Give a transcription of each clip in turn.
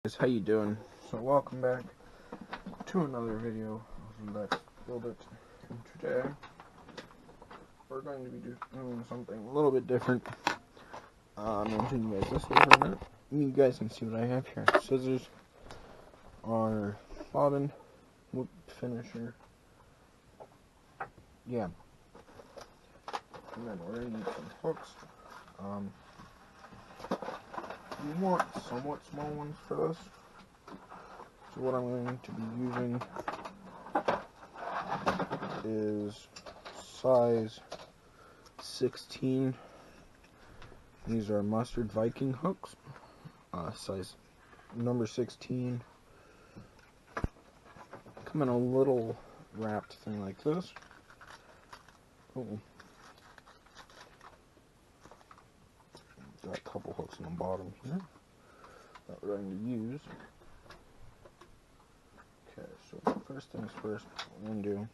Guys, how you doing? So welcome back to another video of Let's Build It. And today we're going to be doing something a little bit different. I'm going to show you guys this way for a minute. You guys can see what I have here. Scissors, our bobbin, wood finisher. Yeah. And then we're going to need some hooks. You want somewhat small ones for this. So what I'm going to be using is size 16. These are Mustard Viking hooks. Size number 16. Come in a little wrapped thing like this. Oh. Got a couple hooks on the bottom here that we're going to use. Okay, so first things first, what we're going to do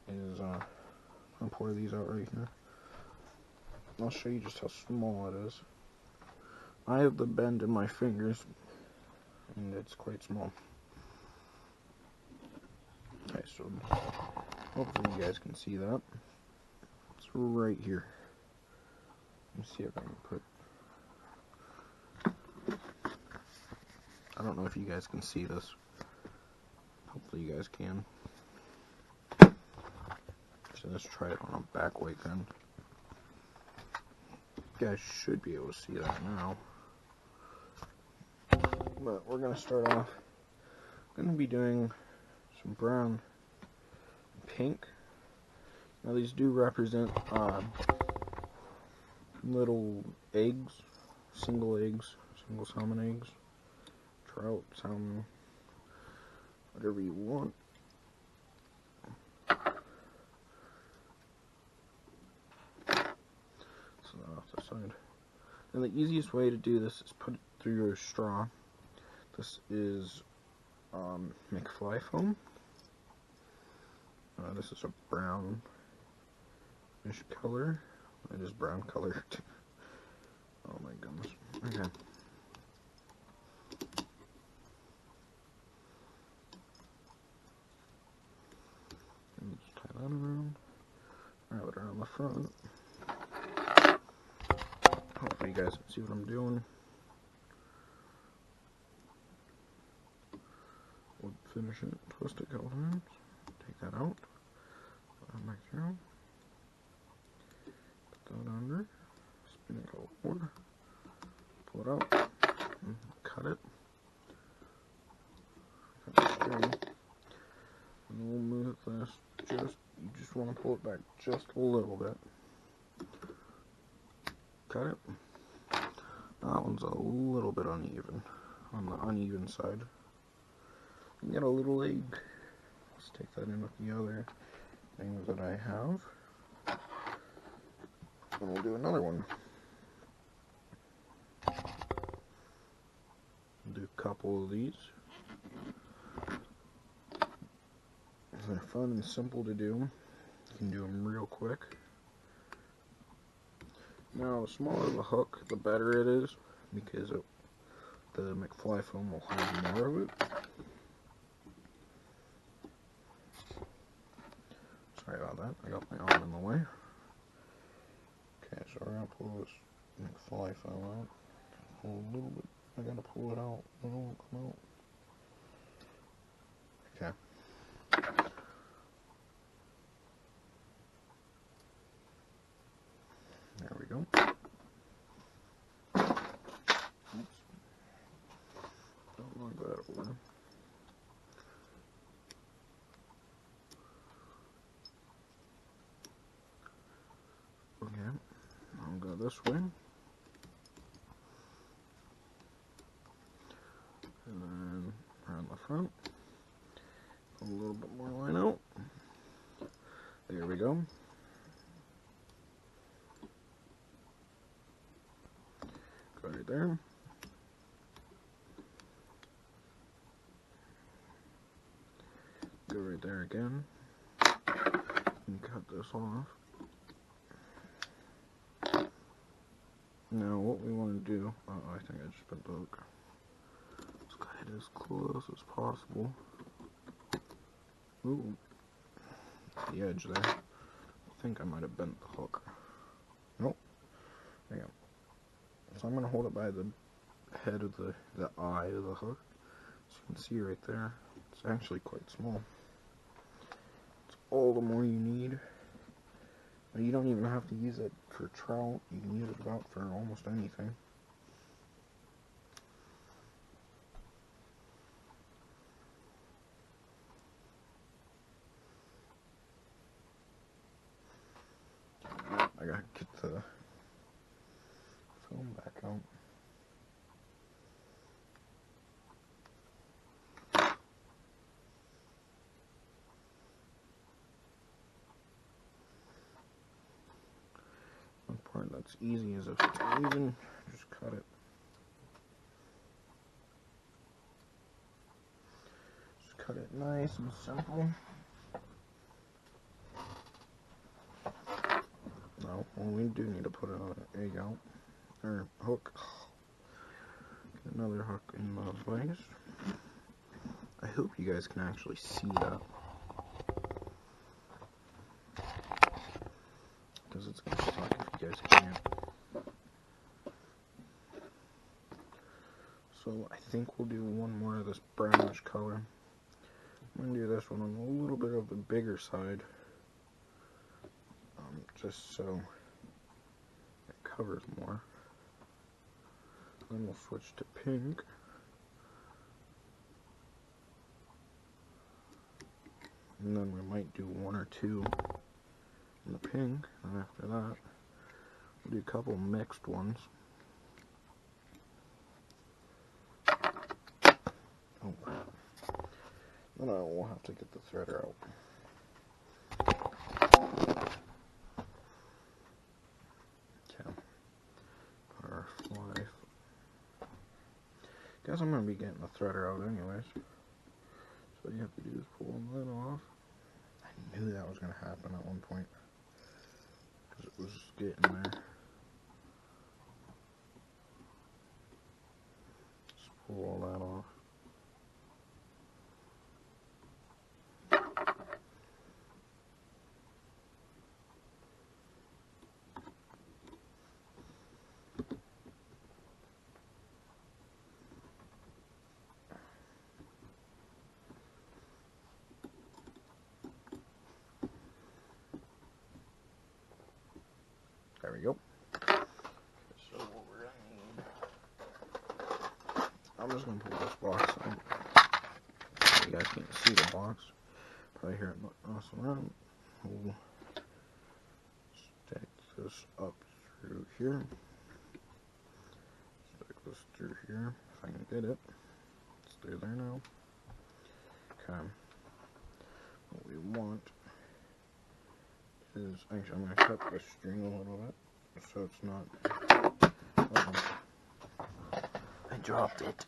is I'm going to pour these out right here. I'll show you just how small it is. I have the bend in my fingers, and it's quite small. Okay, so hopefully you guys can see that. It's right here. Let me see if I can put... I don't know if you guys can see this. Hopefully you guys can. So let's try it on a back way then. You guys should be able to see that now. But we're going to start off. I'm going to be doing some brown and pink. Now these do represent little eggs, single salmon eggs, trout, salmon, whatever you want. So off the side. And the easiest way to do this is put it through your straw. This is McFly foam. This is a brownish color. It is brown colored. Oh my goodness. Okay. Just tie that around. Wrap it around the front. Hopefully you guys can see what I'm doing. Wood finish it, twist it a couple times. Take that out. Put that back through. Put that under. Spin it a little more. Pull it out. And cut it. Cut the string. And we'll move this you just want to pull it back just a little bit. Cut it. That one's a little bit uneven, on the uneven side. You get a little egg. Let's take that in with the other things that I have. And we'll do another one. We'll do a couple of these. They're fun and simple to do. You can do them real quick. Now, the smaller the hook, the better it is, because the McFly foam will hold more of it. Sorry about that, I got my arm in the way. Okay, so we're going to pull this McFly foam out. Pull a little bit, I got to pull it out, it won't come out. Okay. There we go. Oops. Don't want that over. Okay, I'll go this way. And then around the front. Pull a little bit more line out. There we go. Go right there. Go right there again. And cut this off. Now what we want to do, I think I just put the hook. get as close as possible. Ooh, the edge there. I think I might have bent the hook. Nope. There you go. So I'm going to hold it by the head of the eye of the hook. So you can see right there. It's actually quite small. It's all the more you need. You don't even have to use it for trout. You can use it about for almost anything. I gotta get the film back out. One part that's easy is if it's even, just cut it. Just cut it nice and simple. No, well, we do need to put another egg out, or hook. Get another hook in the vise. I hope you guys can actually see that, because it's gonna suck if you guys can't. So I think we'll do one more of this brownish color. I'm gonna do this one on a little bit of the bigger side, just so it covers more. Then we'll switch to pink. And then we might do one or two in the pink, and after that, we'll do a couple mixed ones. Oh crap. Then I will have to get the threader out. Okay. Put our fly. Guess I'm going to be getting the threader out anyways. So what you have to do is pull the lid off. I knew that was going to happen at one point, because it was getting there. Just pull all that off. There we go. So what we're gonna need, I'm just gonna pull this box out. So you guys can't see the box. Probably hear it awesome around. We'll stick this up through here. Stick this through here if I can get it. It's through there now. Okay. What we want is, actually I'm going to cut the string a little bit so it's not, I dropped it.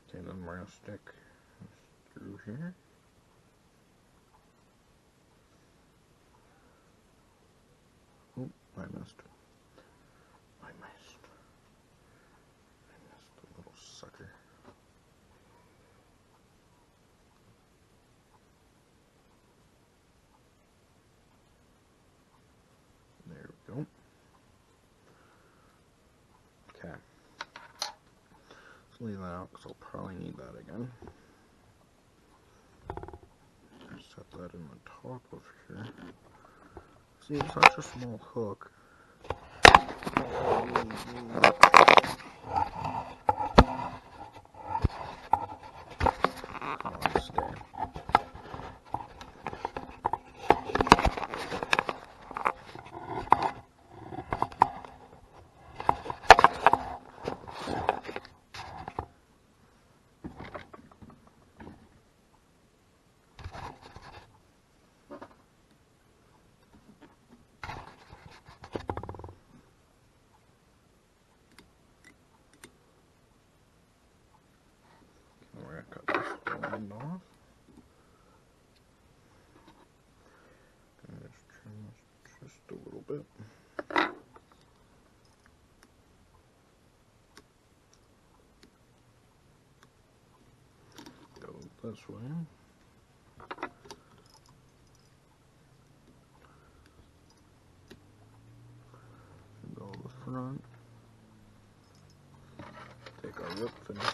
Okay, then we're going to stick this through here. Oh, I missed. I missed the little sucker. There we go. Okay. Let's leave that out because I'll probably need that again. Set that in the top of here. See, it's such a small hook. Come on, stay. We're gonna cut this end off. And just this way. Go to the front. Take our whip finish.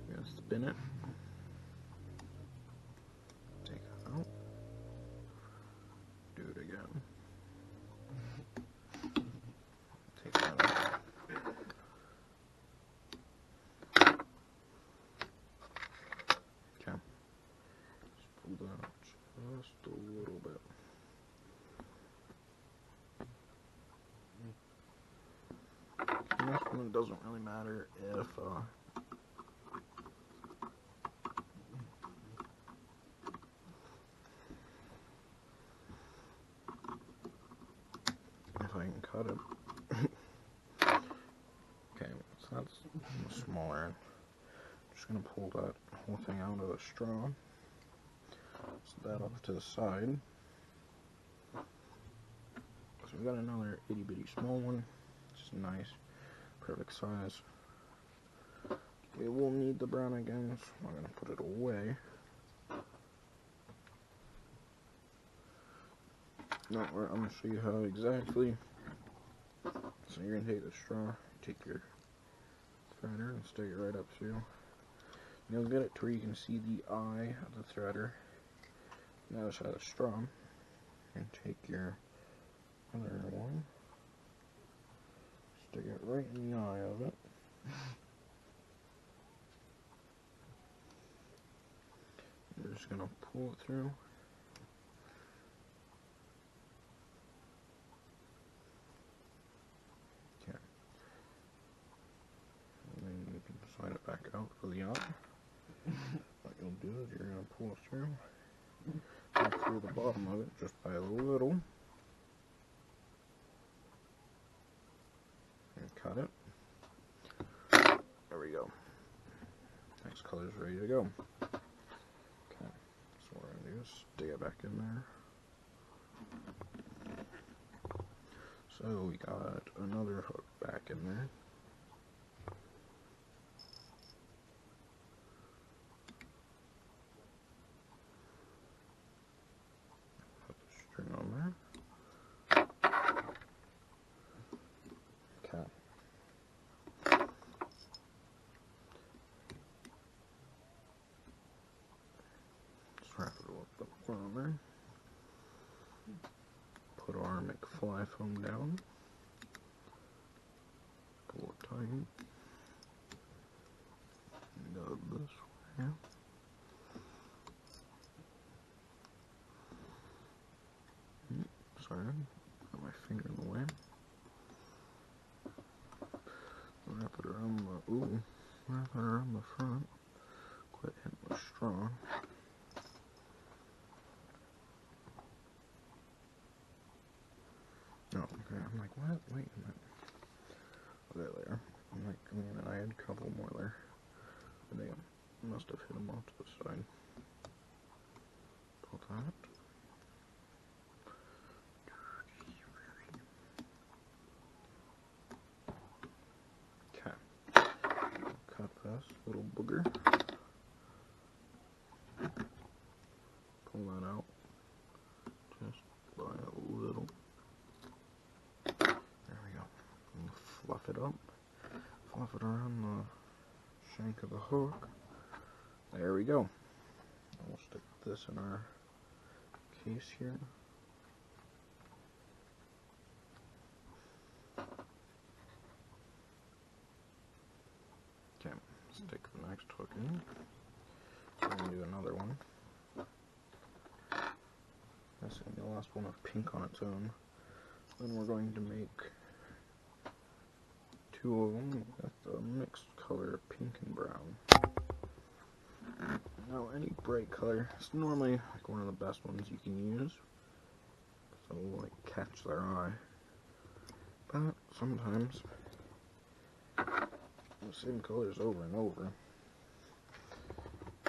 We're gonna spin it. Take it out. Do it again. Take that out. Okay. Just pull that out just a little bit. And this one, it doesn't really matter if I can cut it. Okay, so that's smaller. I'm just gonna pull that whole thing out of the straw. Set that off to the side. So we got another itty bitty small one. Just nice, perfect size. Okay, we'll need the brown again, so I'm gonna put it away. No, I'm gonna show you how exactly. So you're gonna take the straw, take your threader, and stick it right up through. You'll get it to where you can see the eye of the threader. Now it's out of straw, and take your other one, stick it right in the eye of it. You're just gonna pull it through. Okay. And then you can slide it back out for the eye. What you'll do is you're gonna pull it through. Go through the bottom of it just by a little. And cut it. There we go. Next color's ready to go. Okay, so what we're gonna do is stick it back in there. So we got another hook back in there. Put the string on there. Okay. Just wrap it up the front on there. Put our McFly foam down. Pull it tight. Go this way. Sorry, got my finger in the way. Wrap it around wrap it around the front. Quit hitting the straw. Oh, okay, I'm like, what? Wait a minute. Okay, there. I'm like, man, I had a couple more there. I think I must have hit them off to the side. Pull that. Cut this little booger. Pull that out just by a little. There we go. And fluff it up. Fluff it around the shank of the hook. There we go. We'll stick this in our case here. Okay, stick the next hook in. We're going to do another one. This is going to be the last one with pink on its own. Then we're going to make two of them with a mixed color of pink and brown. Now, any bright color is normally like one of the best ones you can use. So it'll like catch their eye. But sometimes the same colors over and over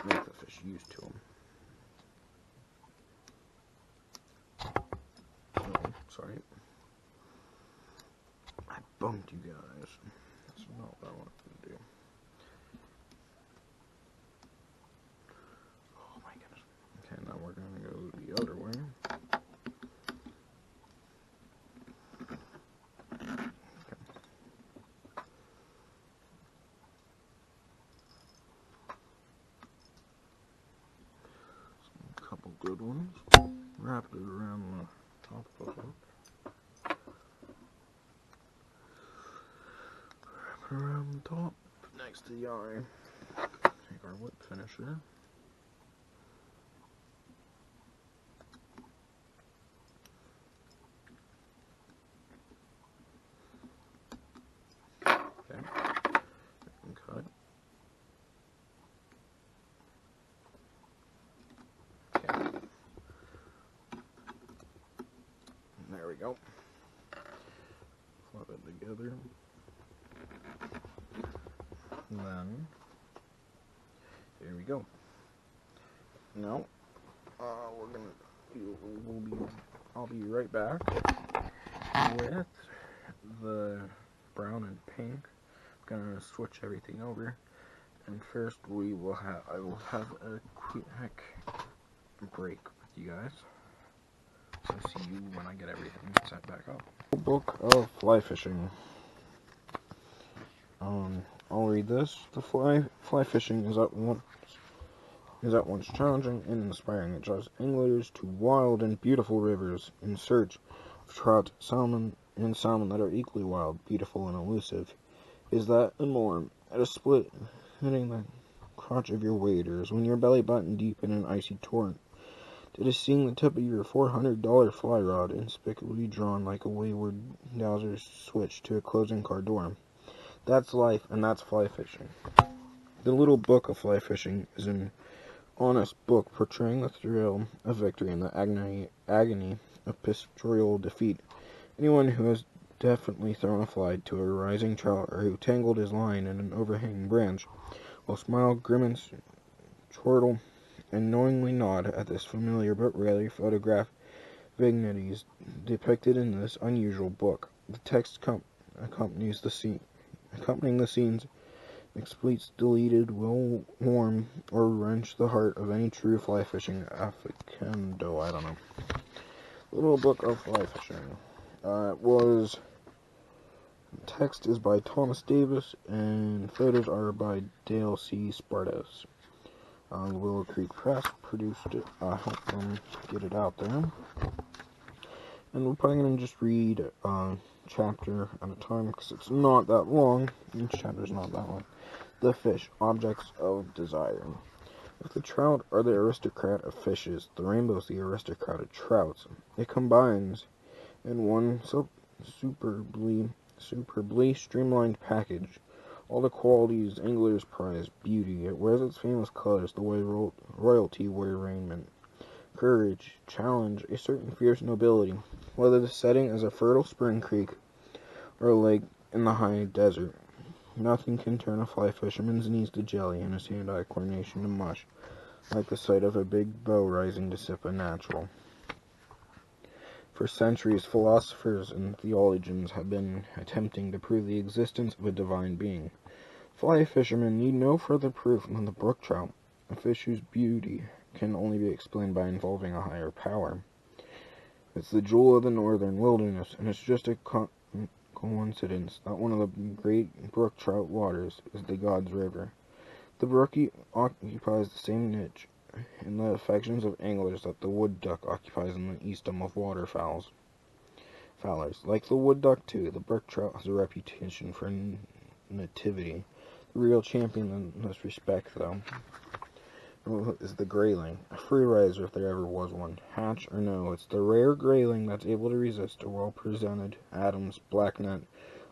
make the fish used to them. Oh, sorry. bumped you guys. That's not what I wanted to do. Oh my goodness. Okay, now we're gonna go the other way. Couple good ones. Wrap it around the top of the hook. Wrap it around the top next to the eye. Take our whip finisher. Okay. And cut. There we go. Flip it together. And then, here we go. Now, I'll be right back with the brown and pink. I'm gonna switch everything over. And first I will have a quick break with you guys. So see you when I get everything set back up. Book of Fly Fishing. I'll read this. The fly fishing is at once challenging and inspiring. It draws anglers to wild and beautiful rivers in search of trout, salmon, and salmon that are equally wild, beautiful, and elusive. Is that and more at a split hitting the crotch of your waders when you're belly button deep in an icy torrent? It is seeing the tip of your $400 fly rod inexplicably drawn like a wayward dowser's switch to a closing car door. That's life, and that's fly fishing. The Little Book of Fly Fishing is an honest book portraying the thrill of victory and the agony of pastoral defeat. Anyone who has definitely thrown a fly to a rising trout or who tangled his line in an overhanging branch will smile, grimace, chortle, and knowingly nod at this familiar but rarely photographed vignettes depicted in this unusual book. The text accompanying the scenes expletes deleted will warm or wrench the heart of any true fly fishing aficionado. I don't know. Little Book of Fly Fishing. Text is by Thomas Davis and photos are by Dale C. Spartas. The Willow Creek Press produced it. I helped them get it out there. And we're probably going to just read a chapter at a time because it's not that long. Each chapter is not that long. The fish, objects of desire. If the trout are the aristocrat of fishes, the rainbow is the aristocrat of trouts. It combines in one superbly streamlined package all the qualities anglers prize: beauty, it wears its famous colors the way royalty wear raiment; courage, challenge, a certain fierce nobility. Whether the setting is a fertile spring creek or a lake in the high desert, nothing can turn a fly fisherman's knees to jelly and his hand-eye coordination to mush, like the sight of a big bow rising to sip a natural. For centuries, philosophers and theologians have been attempting to prove the existence of a divine being. Fly fishermen need no further proof than the brook trout, a fish whose beauty can only be explained by involving a higher power. It's the jewel of the northern wilderness, and it's just a coincidence that one of the great brook trout waters is the God's River. The brook occupies the same niche in the affections of anglers that the wood duck occupies in the eastom of waterfowlers. Like the wood duck, too, the brook trout has a reputation for nativity. The real champion in this respect, though, is the grayling, a free riser if there ever was one. Hatch or no, it's the rare grayling that's able to resist a well-presented Adams, blacknet,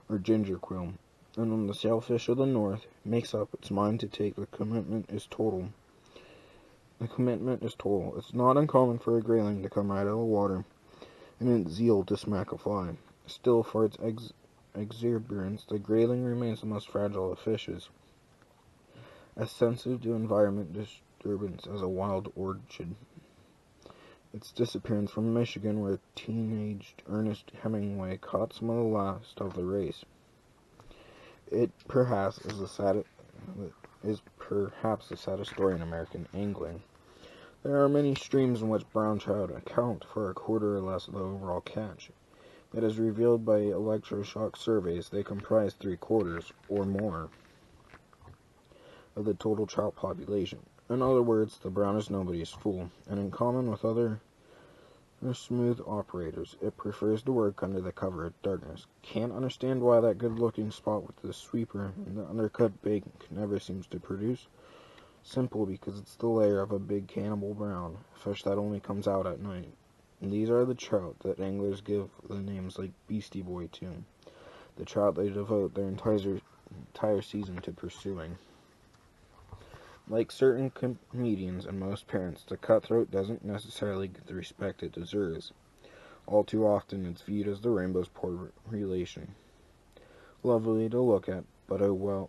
or ginger quill. And when the sailfish of the north makes up its mind to take, the commitment is total. It's not uncommon for a grayling to come right out of the water in its zeal to smack a fly. Still, for its exuberance, the grayling remains the most fragile of fishes, as sensitive to environment disturbance as a wild orchid. Its disappearance from Michigan, where teenaged Ernest Hemingway caught some of the last of the race, It perhaps is perhaps the saddest story in American angling. There are many streams in which brown trout account for a quarter or less of the overall catch. But as revealed by electroshock surveys, they comprise 3/4 or more of the total trout population. In other words, the brown is nobody's fool, and in common with other smooth operators, it prefers to work under the cover of darkness. Can't understand why that good-looking spot with the sweeper and the undercut bait never seems to produce. Simple, because it's the lair of a big cannibal brown, fish that only comes out at night. And these are the trout that anglers give the names like Beastie Boy to. The trout they devote their entire season to pursuing. Like certain comedians and most parents, the cutthroat doesn't necessarily get the respect it deserves. All too often it's viewed as the rainbow's poor relation. Lovely to look at, but well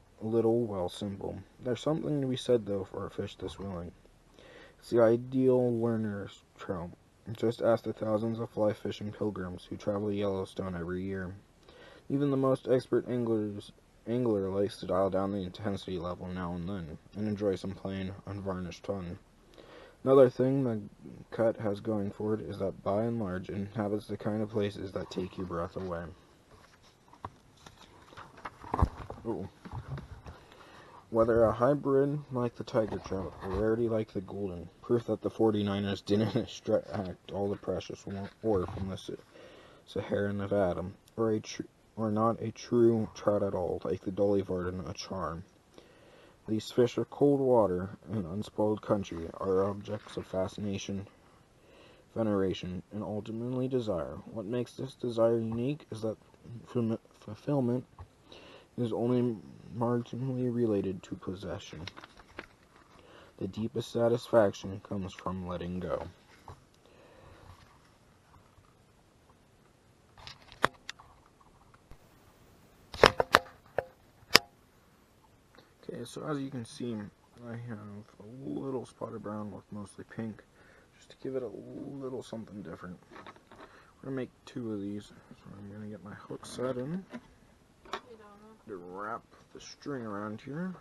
simple. There's something to be said, though, for a fish this willing. It's the ideal learner's trout. Just ask the thousands of fly fishing pilgrims who travel to Yellowstone every year. Even the most expert angler likes to dial down the intensity level now and then, and enjoy some plain, unvarnished fun. Another thing the cut has going for it is that, by and large, it inhabits the kind of places that take your breath away. Ooh. Whether a hybrid like the tiger trout, or rarity like the golden, proof that the 49ers didn't extract all the precious ore from the Sahara Nevada, or not a true trout at all, like the Dolly Varden, a charm. These fish of cold water and unspoiled country are objects of fascination, veneration, and ultimately desire. What makes this desire unique is that fulfillment is only marginally related to possession. The deepest satisfaction comes from letting go. Okay, so as you can see, I have a little spotted brown with mostly pink, just to give it a little something different. We're going to make 2 of these, so I'm going to get my hook set in, to wrap the string around here.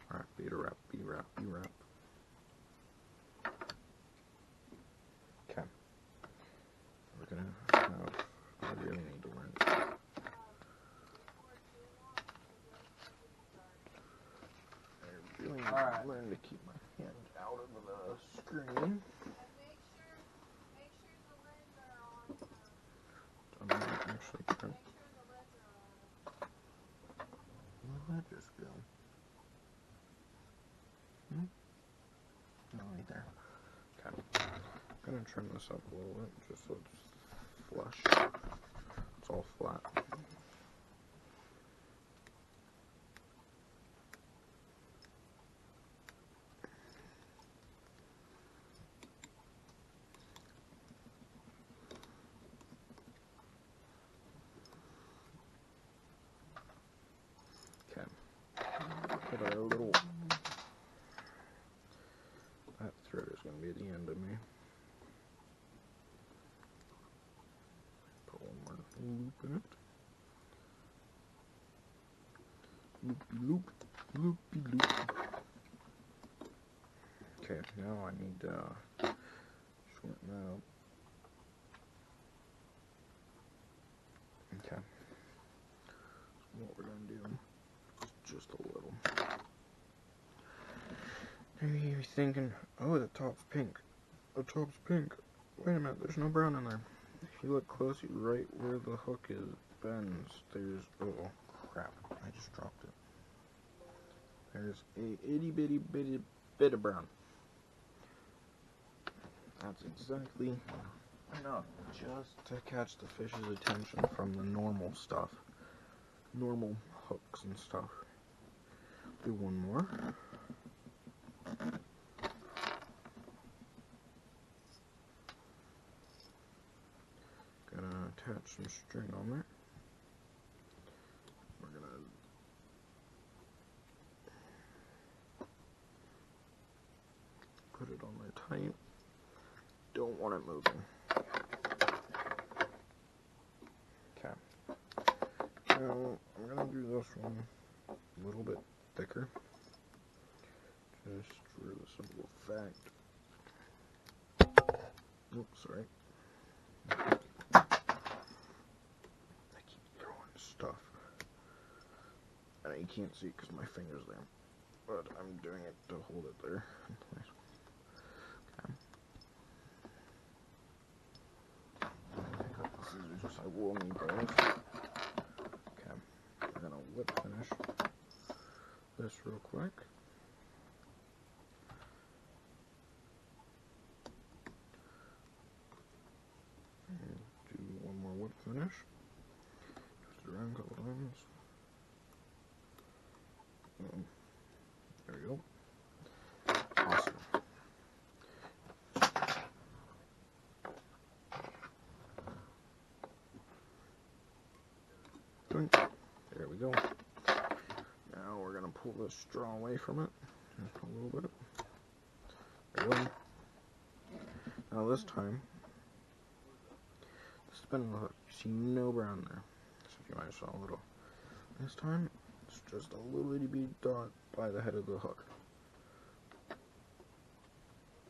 Wrap, B-wrap, B-wrap, B-wrap. Okay. We're going to have, I really need to learn. I really need to learn to keep my hand out of the screen. Actually, where'd that just go? No, right there. Okay. I'm gonna trim this up a little bit just so it's flush. It's all flat. Okay. Put our little. That thread is gonna be at the end of me. Put one more loop in it. Loopy loop, loopy loop. Okay, now I need to shorten that up. Okay. So what we're gonna do is just a little. Maybe you're thinking, oh, the top's pink. The top's pink. Wait a minute, there's no brown in there. If you look closely, right where the hook is bends, there's, oh crap, I just dropped it. There's a itty bitty bit of brown. That's exactly enough just to catch the fish's attention from the normal stuff. Normal hooks and stuff. Do one more. Gonna attach some string on there. We're gonna put it on there tight. Don't want it moving. Now, I'm gonna do this one a little bit thicker, just for the simple fact. Oops, sorry. I keep throwing stuff. And you can't see it because my finger's there. But I'm doing it to hold it there in place. Okay. Pick up the scissors, I will need those. Okay. We're gonna whip finish this real quick. And do one more whip finish. Twist it around a couple times. There we go. Awesome. There we go. Now we're going to pull this straw away from it. Just a little bit. There we go. Now this time, the spin of the hook. You see no brown there. So if you might have saw a little. This time, it's just a little itty bitty dot by the head of the hook.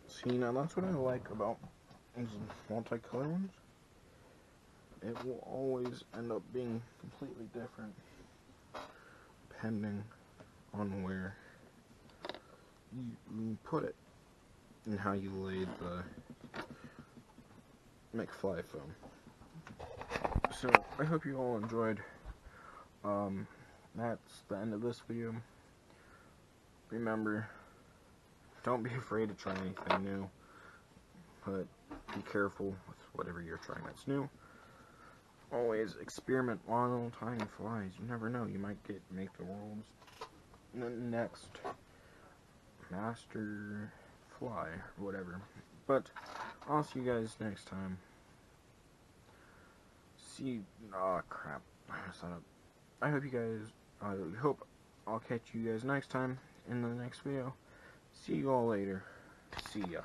See, now that's what I like about these multicolor ones. It will always end up being completely different depending on where you put it and how you laid the McFly foam. So I hope you all enjoyed. That's the end of this video. Remember, don't be afraid to try anything new, but be careful with whatever you're trying that's new. Always experiment while tying flies. You never know, you might make the world's next master fly or whatever. But I'll see you guys next time. Crap. I hope you guys, I hope I'll catch you guys next time in the next video. See you all later. See ya.